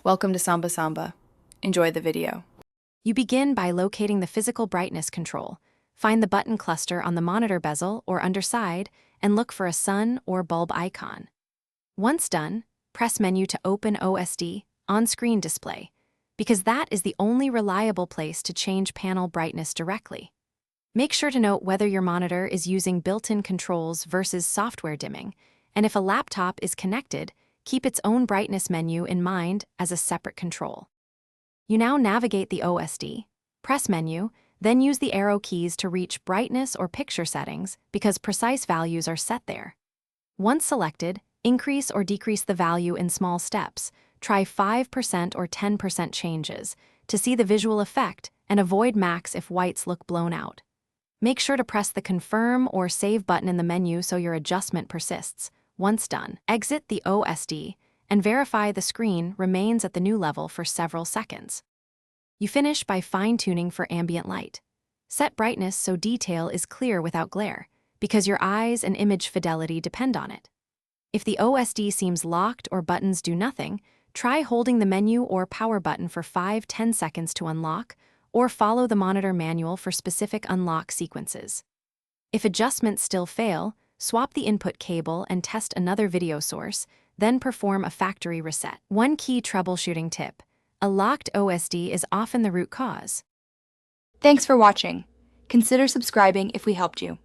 Welcome to Samba Samba. Enjoy the video. You begin by locating the physical brightness control. Find the button cluster on the monitor bezel or underside and look for a sun or bulb icon. Once done, press Menu to open OSD on-screen display, because that is the only reliable place to change panel brightness directly. Make sure to note whether your monitor is using built-in controls versus software dimming, and if a laptop is connected, keep its own brightness menu in mind as a separate control. You now navigate the OSD, press Menu, then use the arrow keys to reach brightness or picture settings because precise values are set there. Once selected, increase or decrease the value in small steps. Try 5% or 10% changes to see the visual effect and avoid max if whites look blown out. Make sure to press the Confirm or Save button in the menu so your adjustment persists. Once done, exit the OSD and verify the screen remains at the new level for several seconds. You finish by fine-tuning for ambient light. Set brightness so detail is clear without glare, because your eyes and image fidelity depend on it. If the OSD seems locked or buttons do nothing, try holding the menu or power button for 5–10 seconds to unlock, or follow the monitor manual for specific unlock sequences. If adjustments still fail, swap the input cable and test another video source, then perform a factory reset. One key troubleshooting tip: a locked OSD is often the root cause. Thanks for watching. Consider subscribing if we helped you.